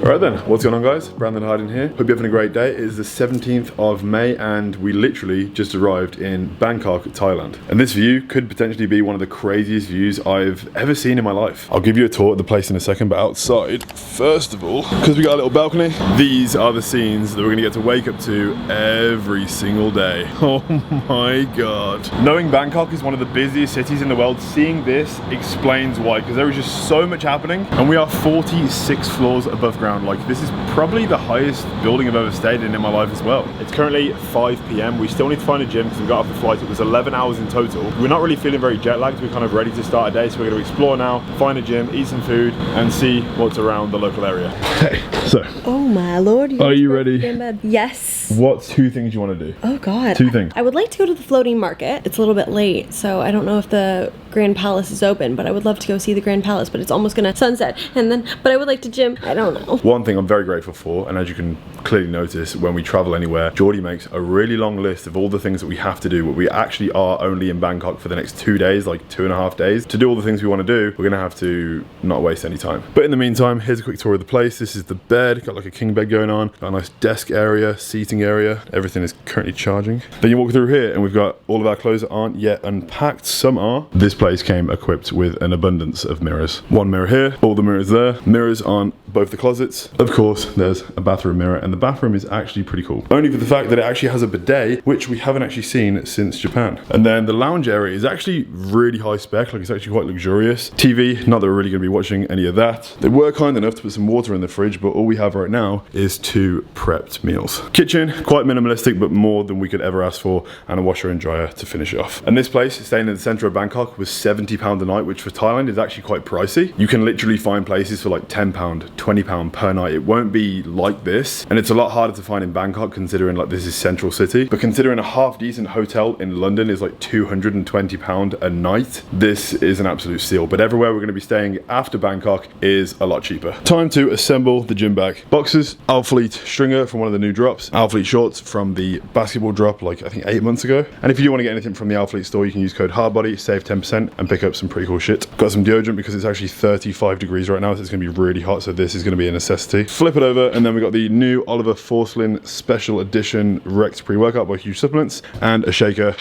Alright then, what's going on guys? Brandon Hyden here. Hope you're having a great day. It is the 17th of May and we literally just arrived in Bangkok, Thailand. And this view could potentially be one of the craziest views I've ever seen in my life. I'll give you a tour of the place in a second, but outside, first of all, because we got a little balcony, these are the scenes that we're gonna get to wake up to every single day. Oh my God. Knowing Bangkok is one of the busiest cities in the world, seeing this explains why, because there is just so much happening. And we are 46 floors above ground. Like, this is probably the highest building I've ever stayed in my life as well. It's currently 5 p.m. We still need to find a gym because we got off the flight. It was 11 hours in total. We're not really feeling very jet lagged. We're kind of ready to start a day. So we're going to explore now, find a gym, eat some food, and see what's around the local area. Hey, so. Oh my Lord. Are you ready? Yes. What's 2 things you want to do? Oh God. 2 things. I would like to go to the floating market. It's a little bit late, so I don't know if the Grand Palace is open, but I would love to go see the Grand Palace, but it's almost gonna sunset. But I would like to gym. I don't know. One thing I'm very grateful for, and as you can clearly notice when we travel anywhere, Jordy makes a really long list of all the things that we have to do, but we actually are only in Bangkok for the next 2 days, like 2.5 days. To do all the things we want to do, we're gonna have to not waste any time. But in the meantime, here's a quick tour of the place. This is the bed, got like a king bed going on, got a nice desk area, seating area, everything is currently charging. Then you walk through here and we've got all of our clothes that aren't yet unpacked, some are. This place came equipped with an abundance of mirrors. 1 mirror here, all the mirrors there, mirrors on both the closets. Of course, there's a bathroom mirror, and the bathroom is actually pretty cool. Only for the fact that it actually has a bidet, which we haven't actually seen since Japan. And then the lounge area is actually really high spec, like it's actually quite luxurious. TV, not that we're really gonna be watching any of that. They were kind enough to put some water in the fridge, but all we have right now is 2 prepped meals. Kitchen, quite minimalistic, but more than we could ever ask for, and a washer and dryer to finish it off. And this place, staying in the center of Bangkok, was £70 a night, which for Thailand is actually quite pricey. You can literally find places for like £10, £20 per night. It won't be like this, and it's a lot harder to find in Bangkok considering like this is central city, but considering a half decent hotel in London is like £220 a night, this is an absolute steal. But everywhere we're going to be staying after Bangkok is a lot cheaper. Time to assemble the gym bag. Boxers, Alfleet stringer from one of the new drops, Alfleet shorts from the basketball drop like I think 8 months ago, and if you do want to get anything from the Alfleet store, you can use code HARDBODY, save 10% and pick up some pretty cool shit. Got some deodorant because it's actually 35 degrees right now, so it's going to be really hot, so this is going to be a necessity. Flip it over, and then we got the new Oliver Forslin Special Edition Rect Pre-Workout by Huge Supplements, and a shaker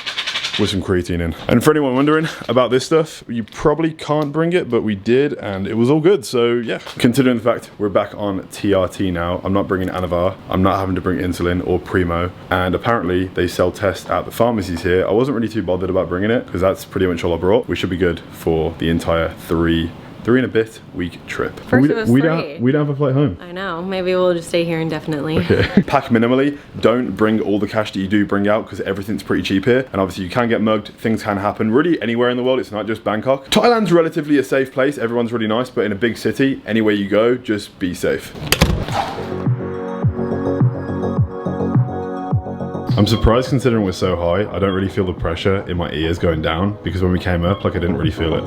with some creatine in. And for anyone wondering about this stuff, you probably can't bring it, but we did, and it was all good. So yeah, considering the fact we're back on TRT now, I'm not bringing Anavar, I'm not having to bring insulin or Primo, and apparently they sell tests at the pharmacies here. I wasn't really too bothered about bringing it because that's pretty much all I brought. We should be good for the entire 3 and a bit week trip. First it was 3. We don't have a flight home. I know. Maybe we'll just stay here indefinitely. Okay. Pack minimally. Don't bring all the cash that you do bring out because everything's pretty cheap here. And obviously you can get mugged. Things can happen really anywhere in the world. It's not just Bangkok. Thailand's relatively a safe place. Everyone's really nice. But in a big city, anywhere you go, just be safe. I'm surprised considering we're so high. I don't really feel the pressure in my ears going down because when we came up, like I didn't really feel it.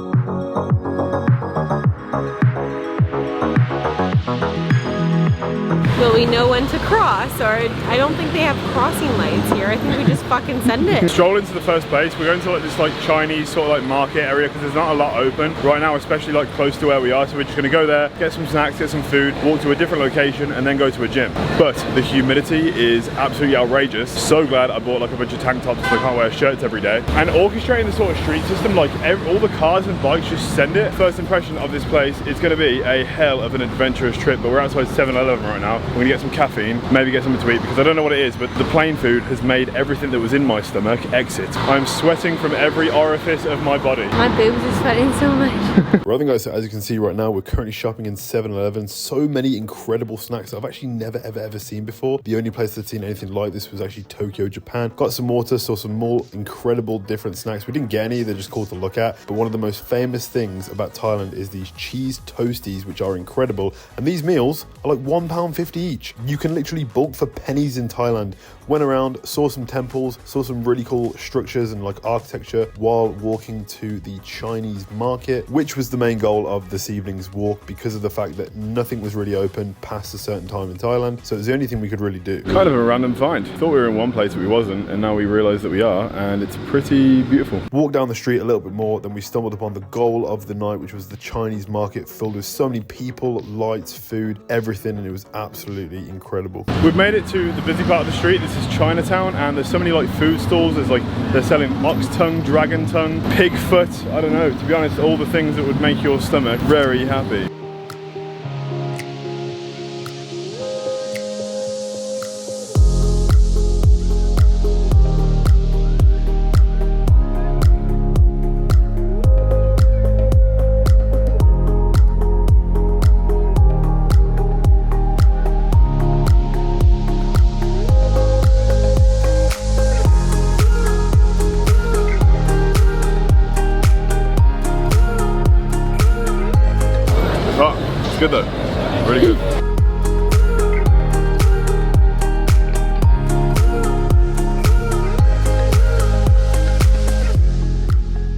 Will we know when to cross, or I don't think they have crossing lights here. I think we just fucking send it. Stroll into the first place. We're going to like this like Chinese sort of like market area because there's not a lot open right now, especially like close to where we are. So we're just going to go there, get some snacks, get some food, walk to a different location, and then go to a gym. But the humidity is absolutely outrageous. So glad I bought like a bunch of tank tops so I can't wear shirts every day. And orchestrating the sort of street system, like all the cars and bikes just send it. First impression of this place is going to be a hell of an adventurous trip. But we're outside 7-Eleven right now. We're gonna get some caffeine, maybe get something to eat because I don't know what it is, but the plain food has made everything that was in my stomach exit. I'm sweating from every orifice of my body. My boobs are sweating so much. Right then guys, so as you can see right now, we're currently shopping in 7-Eleven. So many incredible snacks that I've actually never ever seen before. The only place I've seen anything like this was actually Tokyo, Japan. Got some water, saw some more incredible different snacks. We didn't get any, they're just cool to look at. But one of the most famous things about Thailand is these cheese toasties, which are incredible. And these meals are like £1.50 each. You can literally bulk for pennies amazing Thailand. Went around, saw some temples, saw some really cool structures and like architecture while walking to the Chinese market, which was the main goal of this evening's walk because of the fact that nothing was really open past a certain time in Thailand. So it was the only thing we could really do. Kind of a random find. Thought we were in one place but we wasn't, and now we realise that we are, and it's pretty beautiful. Walked down the street a little bit more, then we stumbled upon the goal of the night, which was the Chinese market, filled with so many people, lights, food, everything, and it was absolutely incredible. We've made it to the busy part of the street. This is Chinatown, and there's so many like food stalls. There's like, they're selling ox tongue, dragon tongue, pig foot, I don't know, to be honest, all the things that would make your stomach very happy. It's good though, really good.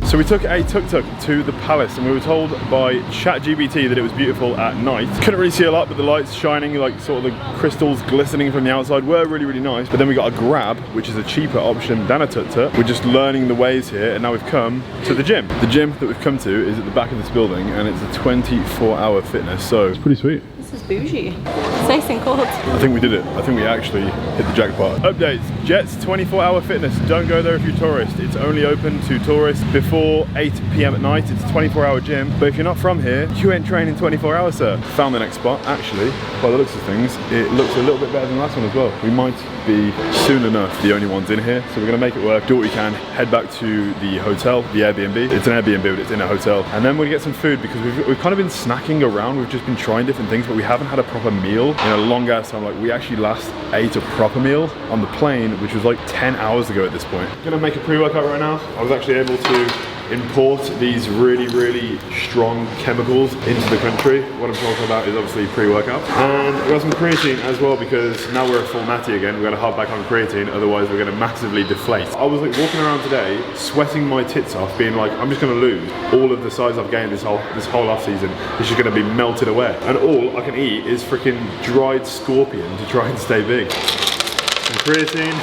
So we took a tuk-tuk to the palace, and we were told by ChatGPT that it was beautiful at night. Couldn't really see a lot, but the lights shining, like sort of the crystals glistening from the outside, were really, really nice. But then we got a Grab, which is a cheaper option than a tuk-tuk. We're just learning the ways here, and now we've come to the gym. The gym that we've come to is at the back of this building, and it's a 24-hour fitness, so it's pretty sweet. This is bougie. It's nice and cold. I think we did it. I think we actually hit the jackpot. Updates. Jet's 24-hour fitness. Don't go there if you're a tourist. It's only open to tourists before 8 PM at night. It's a 24-hour gym. But if you're not from here, you ain't training 24 hours, sir. Found the next spot. Actually, by the looks of things, it looks a little bit better than the last one as well. We might be soon enough the only ones in here. So we're gonna make it work, do what we can, head back to the hotel, the Airbnb. It's an Airbnb, but it's in a hotel. And then we're gonna get some food because we've kind of been snacking around. We've just been trying different things, but we haven't had a proper meal in a long ass time. Like, we actually last ate a proper meal on the plane, which was like 10 hours ago at this point. I'm gonna make a pre-workout right now. I was actually able to import these really, really strong chemicals into the country. What I'm talking about is obviously pre-workout. And I got some creatine as well, because now we're a full natty again. We're gonna hop back on creatine, otherwise we're gonna massively deflate. I was like walking around today, sweating my tits off, being like, I'm just gonna lose all of the size I've gained this whole off season. It's just gonna be melted away. And all I can eat is freaking dried scorpion to try and stay big. Some creatine.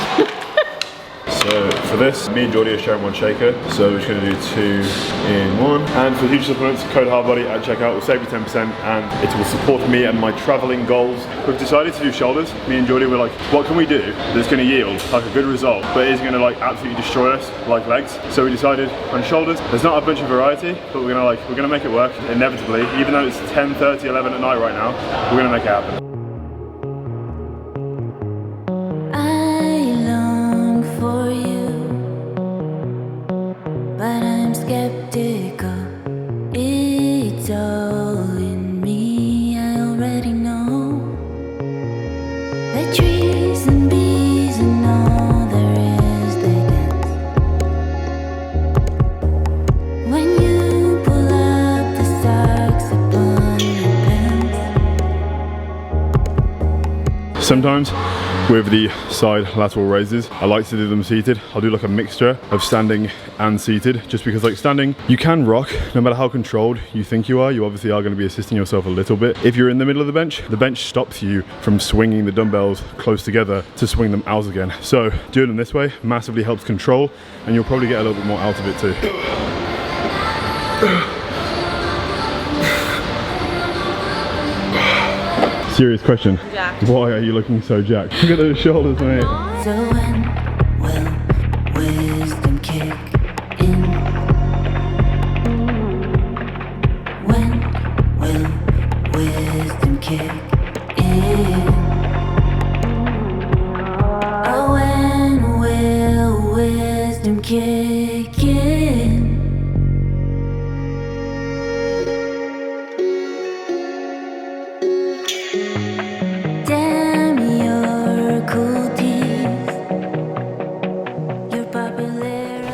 So for this, me and Jordy are sharing one shaker, so we're just going to do 2 in 1. And for huge supplements, code HARDBODY at checkout will save you 10%, and it will support me and my travelling goals. We've decided to do shoulders. Me and Jordy were like, what can we do that's going to yield like a good result, but is going to like absolutely destroy us like legs? So we decided on shoulders. There's not a bunch of variety, but we're gonna make it work inevitably. Even though it's 10:30, 11 at night right now, we're gonna make it happen. Sometimes with the side lateral raises, I like to do them seated. I'll do like a mixture of standing and seated, just because like standing, you can rock no matter how controlled you think you are. You obviously are going to be assisting yourself a little bit. If you're in the middle of the bench stops you from swinging the dumbbells close together to swing them out again. So doing them this way massively helps control, and you'll probably get a little bit more out of it too. Serious question. Jacked. Why are you looking so jacked? Look at those shoulders, mate. So when will wisdom kick in? When will wisdom kick in? Oh, when will wisdom kick in?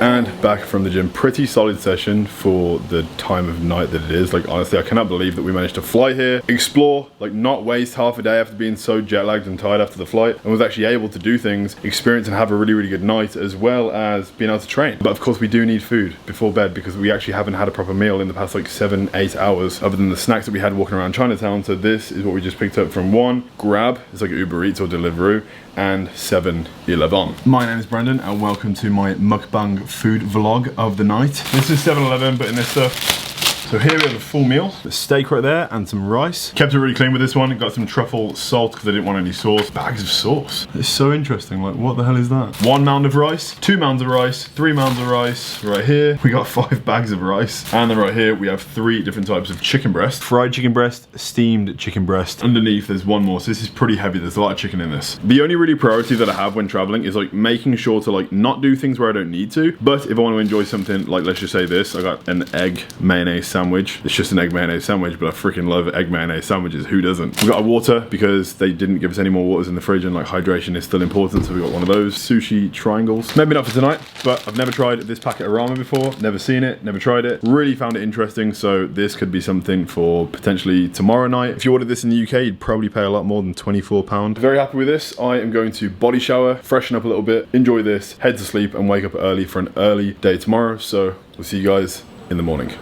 And back from the gym. Pretty solid session for the time of night that it is. Like, honestly, I cannot believe that we managed to fly here, explore, like not waste half a day after being so jet lagged and tired after the flight, and was actually able to do things, experience and have a really, really good night, as well as being able to train. But of course we do need food before bed because we actually haven't had a proper meal in the past like 7-8 hours other than the snacks that we had walking around Chinatown. So this is what we just picked up from one Grab, it's like Uber Eats or Deliveroo, and 7-Eleven. My name is Brendan and welcome to my mukbang food vlog of the night. This is 7-Eleven, but in this stuff. So here we have a full meal, a steak right there and some rice. Kept it really clean with this one. Got some truffle salt because I didn't want any sauce. Bags of sauce. It's so interesting, like what the hell is that? 1 mound of rice, 2 mounds of rice, 3 mounds of rice. Right here, we got 5 bags of rice. And then right here, we have 3 different types of chicken breast. Fried chicken breast, steamed chicken breast. Underneath, there's one more, so this is pretty heavy. There's a lot of chicken in this. The only really priority that I have when traveling is like making sure to like not do things where I don't need to. But if I want to enjoy something, like let's just say this, I got an egg mayonnaise sandwich. It's just an egg mayonnaise sandwich, but I freaking love egg mayonnaise sandwiches. Who doesn't? We got our water because they didn't give us any more waters in the fridge, and like hydration is still important, so we got one of those. Sushi triangles. Maybe not for tonight, but I've never tried this packet of ramen before. Never seen it, never tried it. Really found it interesting, so this could be something for potentially tomorrow night. If you ordered this in the UK, you'd probably pay a lot more than £24. Very happy with this. I am going to body shower, freshen up a little bit, enjoy this, head to sleep, and wake up early for an early day tomorrow. So we'll see you guys in the morning.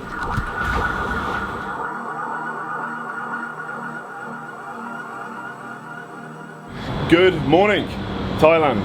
Good morning, Thailand.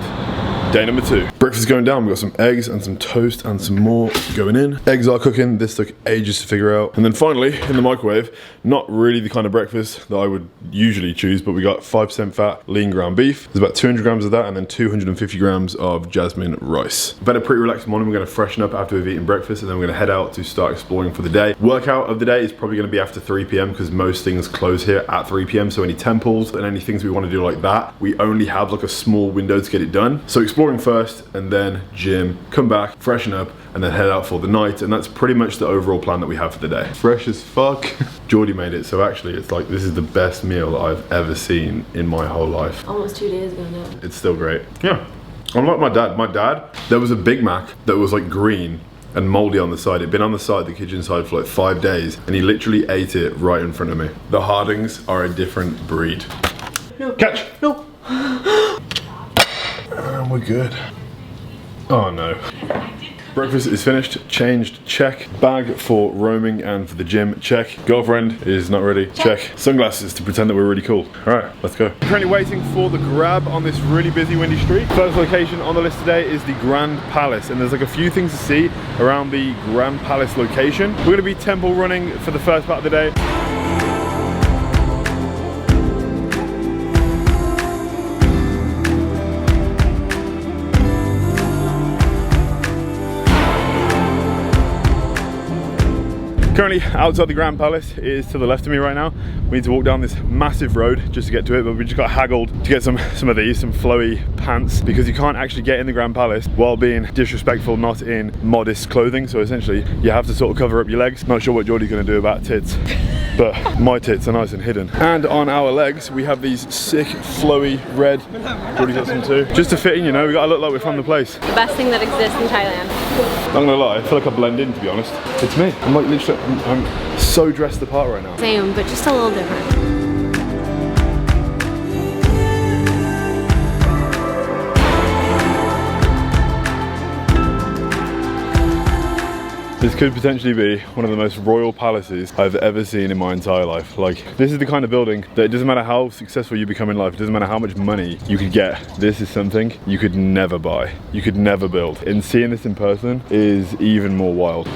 Day number 2. Breakfast is going down. We've got some eggs and some toast and some more going in. Eggs are cooking. This took ages to figure out. And then finally, in the microwave, not really the kind of breakfast that I would usually choose, but we got 5% fat, lean ground beef. There's about 200 grams of that and then 250 grams of jasmine rice. Been a pretty relaxed morning. We're gonna freshen up after we've eaten breakfast and then we're gonna head out to start exploring for the day. Workout of the day is probably gonna be after 3 p.m. because most things close here at 3 p.m. So any temples and any things we wanna do like that, we only have like a small window to get it done. So exploring first and then gym, come back, freshen up, and then head out for the night. And that's pretty much the overall plan that we have for the day. Fresh as fuck. Jordy made it, so actually it's like this is the best meal that I've ever seen in my whole life. Almost 2 days ago now. It's still great. Yeah. I'm like my dad. My dad, there was a Big Mac that was like green and moldy on the side. It'd been on the side, the kitchen side, for like 5 days, and he literally ate it right in front of me. The Hardings are a different breed. No. Catch! No. And we're good. Oh no. Breakfast is finished, changed, check. Bag for roaming and for the gym, check. Girlfriend is not ready, check. Sunglasses to pretend that we're really cool. All right, let's go. Currently waiting for the Grab on this really busy, windy street. First location on the list today is the Grand Palace, and there's like a few things to see around the Grand Palace location. We're gonna be temple running for the first part of the day. Currently outside the Grand Palace. It is to the left of me right now. We need to walk down this massive road just to get to it, but we just got haggled to get some of these, some flowy pants, because you can't actually get in the Grand Palace while being disrespectful, not in modest clothing. So essentially, you have to sort of cover up your legs. Not sure what Jordy's gonna do about tits, but my tits are nice and hidden. And on our legs, we have these sick, flowy red. Jordy's got some too. Just to fit in, you know, we gotta look like we're from the place. The best thing that exists in Thailand. Not gonna lie, I feel like I blend in, to be honest. It's me. I'm like literally, I'm so dressed apart right now. Same, but just a little different. This could potentially be one of the most royal palaces I've ever seen in my entire life. Like, this is the kind of building that it doesn't matter how successful you become in life, it doesn't matter how much money you could get, this is something you could never buy, you could never build. And seeing this in person is even more wild.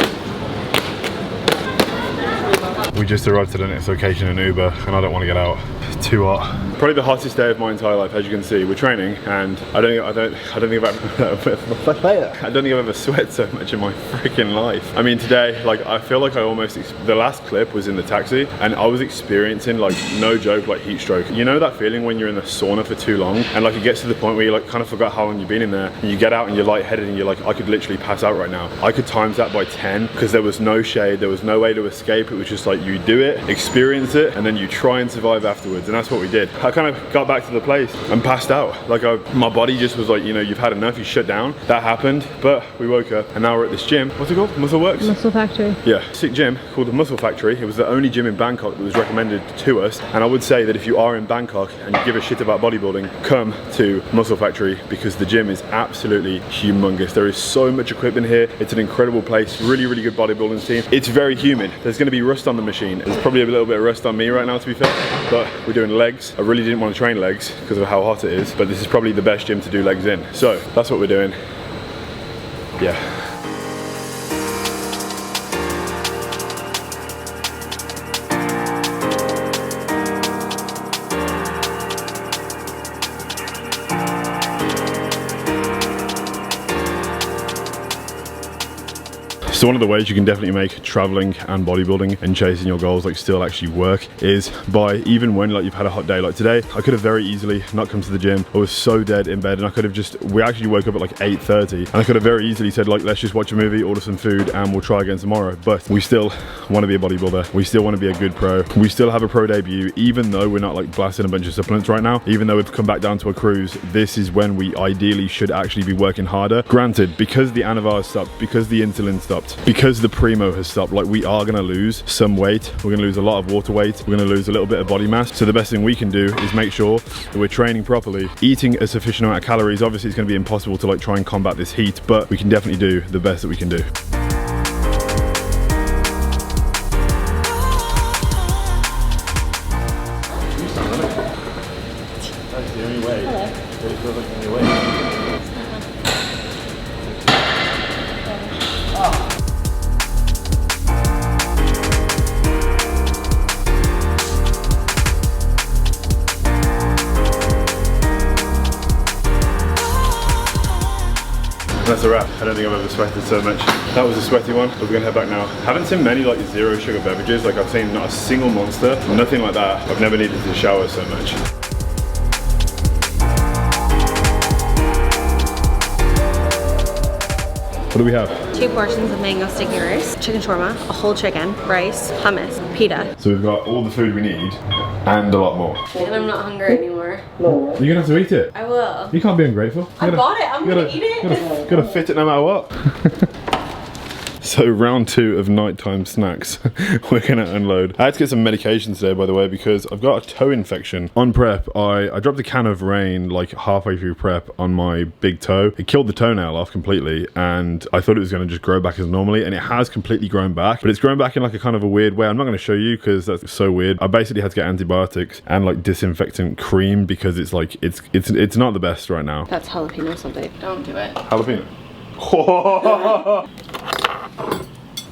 We just arrived to the next location in Uber and I don't want to get out. It's too hot. Probably the hottest day of my entire life, as you can see. We're training, and I don't think I've ever sweat so much in my freaking life. I mean, today, like, I feel like I almost, the last clip was in the taxi, and I was experiencing, like, no joke, like heat stroke. You know that feeling when you're in the sauna for too long, and like it gets to the point where you like kind of forgot how long you've been in there, and you get out and you're lightheaded, and you're like, I could literally pass out right now. I could times that by 10 because there was no shade, there was no way to escape. It was just like You do it, experience it, and then you try and survive afterwards. And that's what we did. I kind of got back to the place and passed out. Like my body just was like, you know, you've had enough, you shut down. That happened, but we woke up and now we're at this gym. What's it called? Muscle Works? Muscle Factory. Yeah, sick gym called the Muscle Factory. It was the only gym in Bangkok that was recommended to us. And I would say that if you are in Bangkok and you give a shit about bodybuilding, come to Muscle Factory because the gym is absolutely humongous. There is so much equipment here. It's an incredible place. Really, really good bodybuilding team. It's very humid. There's going to be rust on the machine. There's probably a little bit of rust on me right now, to be fair, but we're doing legs. I really didn't want to train legs because of how hot it is, but this is probably the best gym to do legs in. So that's what we're doing. Yeah. So one of the ways you can definitely make traveling and bodybuilding and chasing your goals like still actually work is by, even when like you've had a hot day like today, I could have very easily not come to the gym. I was so dead in bed and I could have just, we actually woke up at like 8:30 and I could have very easily said like, let's just watch a movie, order some food and we'll try again tomorrow. But we still want to be a bodybuilder. We still want to be a good pro. We still have a pro debut, even though we're not like blasting a bunch of supplements right now. Even though we've come back down to a cruise, this is when we ideally should actually be working harder. Granted, because the Anavar stopped, because the insulin stopped, because the Primo has stopped, like we are going to lose some weight. We're going to lose a lot of water weight. We're going to lose a little bit of body mass. So the best thing we can do is make sure that we're training properly, eating a sufficient amount of calories. Obviously it's going to be impossible to like try and combat this heat, but we can definitely do the best that we can do. That's the only way. Hello. It feels like the only way. That's a wrap. I don't think I've ever sweated so much. That was a sweaty one, but we're gonna head back now. Haven't seen many like zero sugar beverages. Like I've seen not a single Monster, nothing like that. I've never needed to shower so much. What do we have? 2 portions of mango sticky rice, chicken shawarma, a whole chicken, rice, hummus, pita. So we've got all the food we need and a lot more. And I'm not hungry anymore. You're gonna have to eat it. I will. You can't be ungrateful. I bought it. I'm gonna eat it. Gotta fit it no matter what. So round 2 of nighttime snacks. We're gonna unload. I had to get some medication today, by the way, because I've got a toe infection. On prep, I dropped a can of rain like halfway through prep on my big toe. It killed the toenail off completely, and I thought it was gonna just grow back as normally, and it has completely grown back, but it's grown back in like a kind of a weird way. I'm not gonna show you because that's so weird. I basically had to get antibiotics and like disinfectant cream because it's like, it's not the best right now. That's jalapeno something. Don't do it. Jalapeno.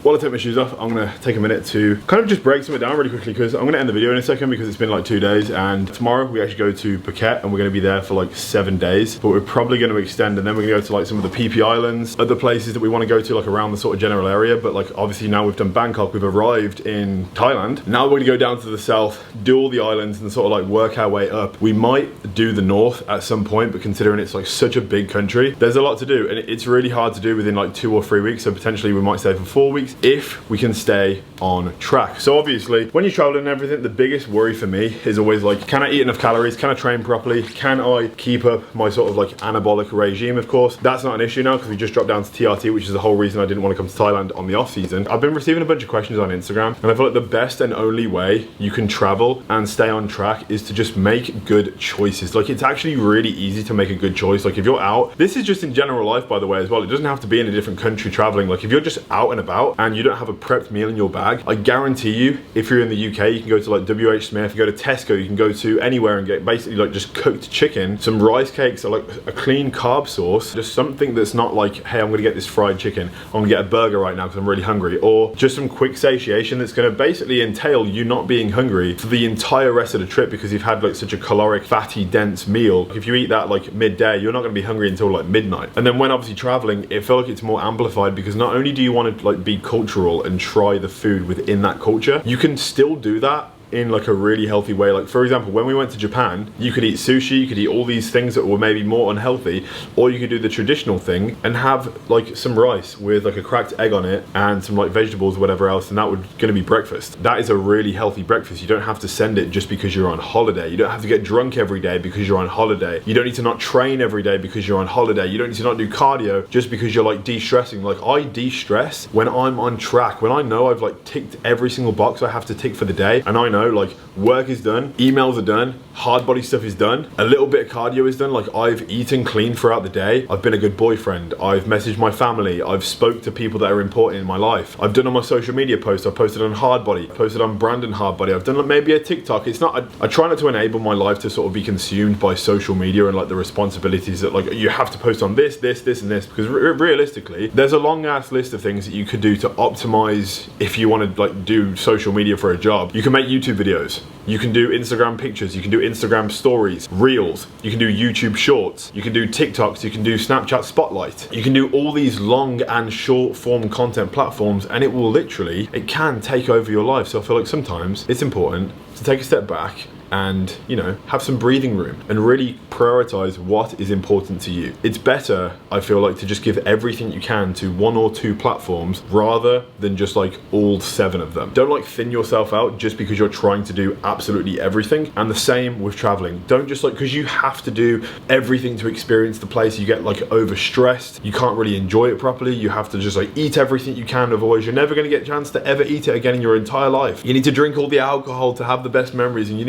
While I take my shoes off, I'm gonna take a minute to kind of just break something down really quickly because I'm gonna end the video in a second because it's been like 2 days, and tomorrow we actually go to Phuket and we're gonna be there for like 7 days, but we're probably gonna extend and then we're gonna go to like some of the PP Islands, other places that we wanna go to like around the sort of general area. But like obviously now we've done Bangkok, we've arrived in Thailand. Now we're gonna go down to the south, do all the islands and sort of like work our way up. We might do the north at some point, but considering it's like such a big country, there's a lot to do and it's really hard to do within like 2 or 3 weeks. So potentially we might stay for 4 weeks if we can stay on track. So obviously when you're traveling and everything, the biggest worry for me is always like, can I eat enough calories? Can I train properly? Can I keep up my sort of like anabolic regime? Of course, that's not an issue now because we just dropped down to TRT, which is the whole reason I didn't want to come to Thailand on the off season. I've been receiving a bunch of questions on Instagram and I feel like the best and only way you can travel and stay on track is to just make good choices. Like it's actually really easy to make a good choice. Like if you're out, this is just in general life by the way as well. It doesn't have to be in a different country traveling. Like if you're just out and about and you don't have a prepped meal in your bag, I guarantee you, if you're in the UK, you can go to like WH Smith, you go to Tesco, you can go to anywhere and get basically like just cooked chicken, some rice cakes, or like a clean carb sauce, just something that's not like, hey, I'm gonna get this fried chicken, I'm gonna get a burger right now because I'm really hungry, or just some quick satiation that's gonna basically entail you not being hungry for the entire rest of the trip because you've had like such a caloric, fatty, dense meal. If you eat that like midday, you're not gonna be hungry until like midnight. And then when obviously traveling, it feels like it's more amplified because not only do you want to like be cultural and try the food within that culture, you can still do that in like a really healthy way. Like for example, when we went to Japan, you could eat sushi, you could eat all these things that were maybe more unhealthy, or you could do the traditional thing and have like some rice with like a cracked egg on it and some like vegetables or whatever else, and that would gonna be breakfast. That is a really healthy breakfast. You don't have to send it just because you're on holiday. You don't have to get drunk every day because you're on holiday. You don't need to not train every day because you're on holiday. You don't need to not do cardio just because you're like de-stressing. Like I de-stress when I'm on track, when I know I've like ticked every single box I have to tick for the day, and I know like work is done, emails are done, hard body stuff is done, a little bit of cardio is done. Like I've eaten clean throughout the day, I've been a good boyfriend, I've messaged my family, I've spoke to people that are important in my life, I've done on my social media posts, I've posted on hard body, posted on Brandon hard body, I've done like maybe a TikTok. It's not, I try not to enable my life to sort of be consumed by social media and like the responsibilities that like you have to post on this and this, because realistically there's a long ass list of things that you could do to optimize if you want to like do social media for a job. You can make YouTube videos, you can do Instagram pictures, you can do Instagram stories, reels, you can do YouTube shorts, you can do TikToks, you can do Snapchat Spotlight, you can do all these long and short form content platforms, and it will literally, it can take over your life. So I feel like sometimes it's important to take a step back and, you know, have some breathing room and really prioritize what is important to you. It's better, I feel like, to just give everything you can to 1 or 2 platforms rather than just like all 7 of them. Don't like thin yourself out just because you're trying to do absolutely everything. And the same with traveling. Don't just like, because you have to do everything to experience the place, you get like overstressed, you can't really enjoy it properly. You have to just like eat everything you can, otherwise you're never gonna get a chance to ever eat it again in your entire life. You need to drink all the alcohol to have the best memories, and you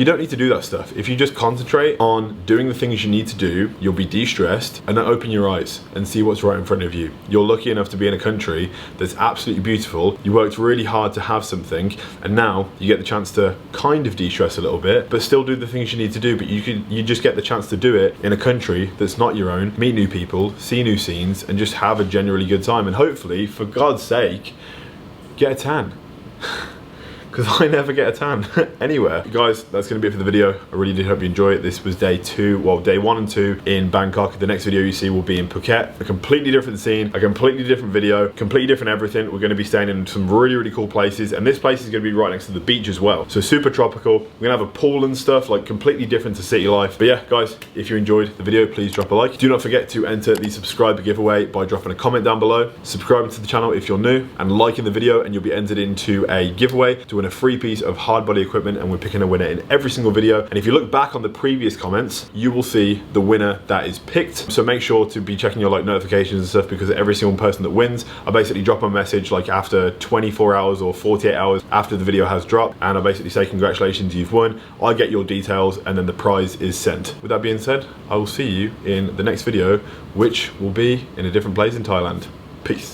don't need to do that stuff. If you just concentrate on doing the things you need to do, you'll be de-stressed, and then open your eyes and see what's right in front of you. You're lucky enough to be in a country that's absolutely beautiful. You worked really hard to have something, and now you get the chance to kind of de-stress a little bit, but still do the things you need to do. But you just get the chance to do it in a country that's not your own, meet new people, see new scenes, and just have a generally good time. And hopefully, for God's sake, get a tan. Because I never get a tan anywhere. Guys, that's going to be it for the video. I really did hope you enjoy it. This was day 1 and 2 in Bangkok. The next video you see will be in Phuket. A completely different scene, a completely different video, completely different everything. We're going to be staying in some really, really cool places, and this place is going to be right next to the beach as well. So super tropical. We're going to have a pool and stuff, like completely different to city life. But yeah, guys, if you enjoyed the video, please drop a like. Do not forget to enter the subscriber giveaway by dropping a comment down below, subscribing to the channel if you're new, and liking the video, and you'll be entered into a giveaway to win a free piece of hard body equipment, and we're picking a winner in every single video. And if you look back on the previous comments, you will see the winner that is picked. So make sure to be checking your like notifications and stuff, because every single person that wins, I basically drop a message like after 24 hours or 48 hours after the video has dropped, and I basically say congratulations, you've won. I get your details, and then the prize is sent. With that being said, I will see you in the next video, which will be in a different place in Thailand. Peace.